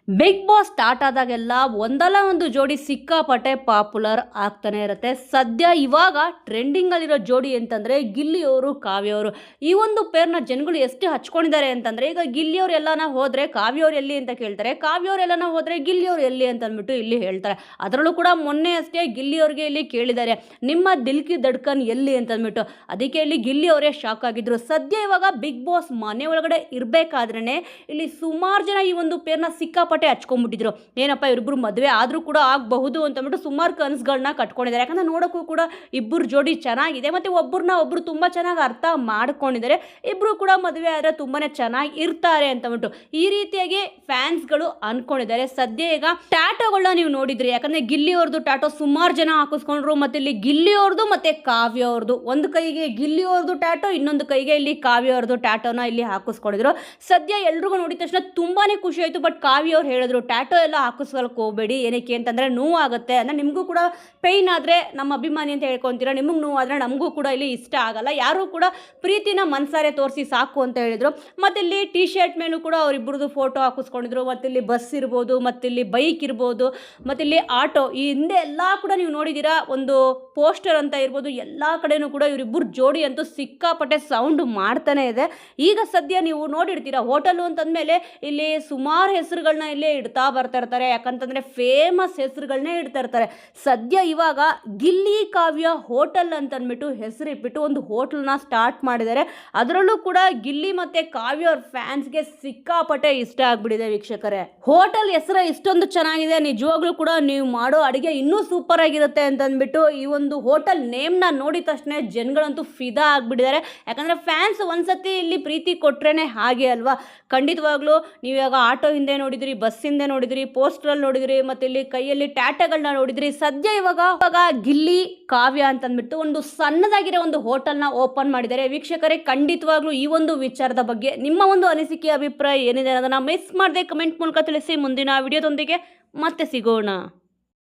Big boss start ಆದಾಗೆಲ್ಲ ಒಂದಲ್ಲ ಒಂದು ಜೋಡಿ ಸಿಕ್ಕಾಪಟ್ಟೆ ಪಾಪ್ಯುಲರ್ ಆಗ್ತಾನೆ ಇರುತ್ತೆ. ಸದ್ಯ ಇವಾಗ ಟ್ರೆಂಡಿಂಗಲ್ಲಿರೋ ಜೋಡಿ ಅಂತಂದರೆ ಗಿಲ್ಲಿಯವರು ಕಾವ್ಯವರು. ಈ ಒಂದು ಪೇರ್ನ ಜನಗಳು ಎಷ್ಟು ಹಚ್ಕೊಂಡಿದ್ದಾರೆ ಅಂತಂದರೆ, ಈಗ ಗಿಲ್ಲಿಯವ್ರು ಎಲ್ಲಾನ ಹೋದರೆ ಕಾವ್ಯವ್ರು ಎಲ್ಲಿ ಅಂತ ಕೇಳ್ತಾರೆ, ಕಾವ್ಯವ್ರು ಎಲ್ಲಾನ ಹೋದರೆ ಗಿಲ್ಲಿಯವ್ರು ಎಲ್ಲಿ ಅಂತ ಅಂದ್ಬಿಟ್ಟು ಇಲ್ಲಿ ಹೇಳ್ತಾರೆ. ಅದರಲ್ಲೂ ಕೂಡ ಮೊನ್ನೆ ಅಷ್ಟೇ ಗಿಲ್ಲಿಯವ್ರಿಗೆ ಇಲ್ಲಿ ಕೇಳಿದ್ದಾರೆ, ನಿಮ್ಮ ದಿಲ್ ಕಿ ಧಡ್ಕನ್ ಎಲ್ಲಿ ಅಂತ ಅಂದ್ಬಿಟ್ಟು. ಅದಕ್ಕೆ ಇಲ್ಲಿ ಗಿಲ್ಲಿಯವರೇ ಶಾಕ್ ಆಗಿದ್ರು. ಸದ್ಯ ಇವಾಗ ಬಿಗ್ ಬಾಸ್ ಮನೆ ಒಳಗಡೆ ಇರಬೇಕಾದ್ರೇ ಇಲ್ಲಿ ಸುಮಾರು ಜನ ಈ ಒಂದು ಪೇರ್ನ ಸಿಕ್ಕಾಪಟ್ಟೆ ಹಚ್ಕೊಂಡ್ಬಿಟ್ಟಿದ್ರು. ಏನಪ್ಪ ಇವರಿಬ್ರು ಮದುವೆ ಆದರೂ ಕೂಡ ಆಗಬಹುದು ಅಂತಂದ್ಬಿಟ್ಟು ಸುಮಾರು ಕನಸುಗಳನ್ನ ಕಟ್ಕೊಂಡಿದ್ದಾರೆ. ಯಾಕಂದ್ರೆ ನೋಡೋಕ್ಕೂ ಕೂಡ ಇಬ್ಬರು ಜೋಡಿ ಚೆನ್ನಾಗಿದೆ, ಮತ್ತು ಒಬ್ಬರನ್ನ ಒಬ್ಬರು ತುಂಬ ಚೆನ್ನಾಗಿ ಅರ್ಥ ಮಾಡ್ಕೊಂಡಿದ್ದಾರೆ. ಇಬ್ಬರು ಕೂಡ ಮದುವೆ ಆದರೆ ತುಂಬಾ ಚೆನ್ನಾಗಿ ಇರ್ತಾರೆ ಅಂತಂದ್ಬಿಟ್ಟು ಈ ರೀತಿಯಾಗಿ ಫ್ಯಾನ್ಸ್ಗಳು ಅನ್ಕೊಂಡಿದ್ದಾರೆ. ಸದ್ಯ ಈಗ ಟ್ಯಾಟೋಗಳನ್ನ ನೀವು ನೋಡಿದ್ರಿ, ಯಾಕಂದರೆ ಗಿಲ್ಲಿಯವ್ರದ್ದು ಟ್ಯಾಟೋ ಸುಮಾರು ಜನ ಹಾಕಿಸ್ಕೊಂಡ್ರು. ಮತ್ತು ಇಲ್ಲಿ ಗಿಲ್ಲಿಯವ್ರದ್ದು ಮತ್ತು ಕಾವ್ಯ ಅವ್ರದ್ದು, ಒಂದು ಕೈಗೆ ಗಿಲ್ಲಿಯವ್ರದ್ದು ಟ್ಯಾಟೋ, ಇನ್ನೊಂದು ಕೈಗೆ ಇಲ್ಲಿ ಕಾವ್ಯ ಅವ್ರದ್ದು ಟ್ಯಾಟೋನ ಇಲ್ಲಿ ಹಾಕಿಸ್ಕೊಂಡಿದ್ರು. ಸದ್ಯ ಎಲ್ರಿಗೂ ನೋಡಿದ ತಕ್ಷಣ ತುಂಬಾ ಖುಷಿ ಆಯಿತು. ಬಟ್ ಕಾವ್ಯ ಅವ್ರು ಹೇಳಿದ್ರು, ಟ್ಯಾಟೋ ಎಲ್ಲ ಹಾಕಿಸ್ಕೊಳಕ್ಕೆ ಹೋಗಬೇಡಿ, ಏನಕ್ಕೆ ಅಂತಂದರೆ ನೋವಾಗುತ್ತೆ, ಅಂದರೆ ನಿಮಗೂ ಕೂಡ ಪೇಯ್ನ್ ಆದರೆ ನಮ್ಮ ಅಭಿಮಾನಿ ಅಂತ ಹೇಳ್ಕೊತೀರ, ನಿಮಗೆ ನೋವಾದರೆ ನಮಗೂ ಕೂಡ ಇಲ್ಲಿ ಇಷ್ಟ ಆಗಲ್ಲ, ಯಾರೂ ಕೂಡ ಪ್ರೀತಿನ ಮನಸಾರೆ ತೋರಿಸಿ ಸಾಕು ಅಂತ ಹೇಳಿದರು. ಮತ್ತು ಇಲ್ಲಿ ಟಿ ಶರ್ಟ್ ಮೇಲೂ ಕೂಡ ಅವರಿಬ್ಬರದು ಫೋಟೋ ಹಾಕಿಸ್ಕೊಂಡಿದ್ರು. ಮತ್ತು ಇಲ್ಲಿ ಬಸ್ ಇರ್ಬೋದು, ಮತ್ತು ಇಲ್ಲಿ ಬೈಕ್ ಇರ್ಬೋದು, ಮತ್ತು ಇಲ್ಲಿ ಆಟೋ, ಈ ಹಿಂದೆ ಎಲ್ಲ ಕೂಡ ನೀವು ನೋಡಿದ್ದೀರಾ, ಒಂದು ಪೋಸ್ಟರ್ ಅಂತ ಇರ್ಬೋದು, ಎಲ್ಲ ಕಡೆಯೂ ಕೂಡ ಇವರಿಬ್ಬರು ಜೋಡಿ ಅಂತೂ ಸಿಕ್ಕಾಪಟ್ಟೆ ಸೌಂಡ್ ಮಾಡ್ತಾನೆ ಇದೆ. ಈಗ ಸದ್ಯ ನೀವು ನೋಡಿರ್ತೀರ, ಹೋಟೆಲು ಅಂತಂದಮೇಲೆ ಇಲ್ಲಿ ಸುಮಾರು ಹೆಸರುಗಳನ್ನ ಇಲ್ಲೇ ಇಡ್ತಾ ಬರ್ತಾ ಇರ್ತಾರೆ. ಯಾಕಂತಂದರೆ ಫೇಮಸ್ ಹೆಸರುಗಳನ್ನೇ ಇಡ್ತಾ ಇರ್ತಾರೆ. ಸದ್ಯ ಇವಾಗ ಗಿಲ್ಲಿ ಕಾವ್ಯ ಹೋಟೆಲ್ ಅಂತಂದ್ಬಿಟ್ಟು ಹೆಸರಿಟ್ಬಿಟ್ಟು ಒಂದು ಹೋಟೆಲ್ನ ಸ್ಟಾರ್ಟ್ ಮಾಡಿದ್ದಾರೆ. ಅದರಲ್ಲೂ ಕೂಡ ಗಿಲ್ಲಿ ಮತ್ತು ಕಾವ್ಯ ಅವ್ರ ಫ್ಯಾನ್ಸ್ಗೆ ಸಿಕ್ಕಾಪಟ್ಟೆ ಇಷ್ಟ ಆಗ್ಬಿಟ್ಟಿದೆ ವೀಕ್ಷಕರೇ. ಹೋಟೆಲ್ ಹೆಸರು ಇಷ್ಟೊಂದು ಚೆನ್ನಾಗಿದೆ, ನಿಜವಾಗ್ಲೂ ಕೂಡ ನೀವು ಮಾಡೋ ಅಡುಗೆ ಇನ್ನೂ ಸೂಪರ್ ಆಗಿರುತ್ತೆ ಅಂತಂದ್ಬಿಟ್ಟು ಈ ಒಂದು ಹೋಟೆಲ್ ನೇಮ್ನ ನೋಡಿದ ತಕ್ಷಣ ಜನಗಳಂತೂ ಫಿದಾ ಆಗಿಬಿಟ್ಟಿದ್ದಾರೆ. ಯಾಕಂದರೆ ಫ್ಯಾನ್ಸ್ ಒಂದ್ಸತಿ ಇಲ್ಲಿ ಪ್ರೀತಿ ಕೊಟ್ರೇನೆ ಹಾಗೆ ಅಲ್ವಾ. ಖಂಡಿತವಾಗ್ಲೂ ನೀವಾಗ ಆಟೋ ಹಿಂದೆ ನೋಡಿದ್ರಿ, ಬಸ್ ಹಿಂದೆ ನೋಡಿದ್ರಿ, ಪೋಸ್ಟರಲ್ಲಿ ನೋಡಿದ್ರಿ, ಮತ್ತು ಇಲ್ಲಿ ಕೈಯಲ್ಲಿ ಟ್ಯಾಟೋಗಳನ್ನ ನೋಡಿದ್ರಿ. ಸದ್ಯ ಇವಾಗ ಗಿಲ್ಲಿ ಕಾವ್ಯ ಅಂತಂದ್ಬಿಟ್ಟು ಒಂದು ಸಣ್ಣದಾಗಿರೋ ಒಂದು ಹೋಟೆಲ್ನ ಓಪನ್ ಮಾಡಿದ್ದಾರೆ. ವೀಕ್ಷಕರೇ, ಖಂಡಿತವಾಗ್ಲೂ ಈ ಒಂದು ವಿಚಾರದ ಬಗ್ಗೆ ನಿಮ್ಮ ಒಂದು ಅನಿಸಿಕೆ ಅಭಿಪ್ರಾಯ ಏನಿದೆ ಅನ್ನೋದನ್ನ ಮಿಸ್ ಮಾಡದೆ ಕಮೆಂಟ್ ಮೂಲಕ ತಿಳಿಸಿ. ಮುಂದಿನ ವಿಡಿಯೋದೊಂದಿಗೆ ಮತ್ತೆ ಸಿಗೋಣ.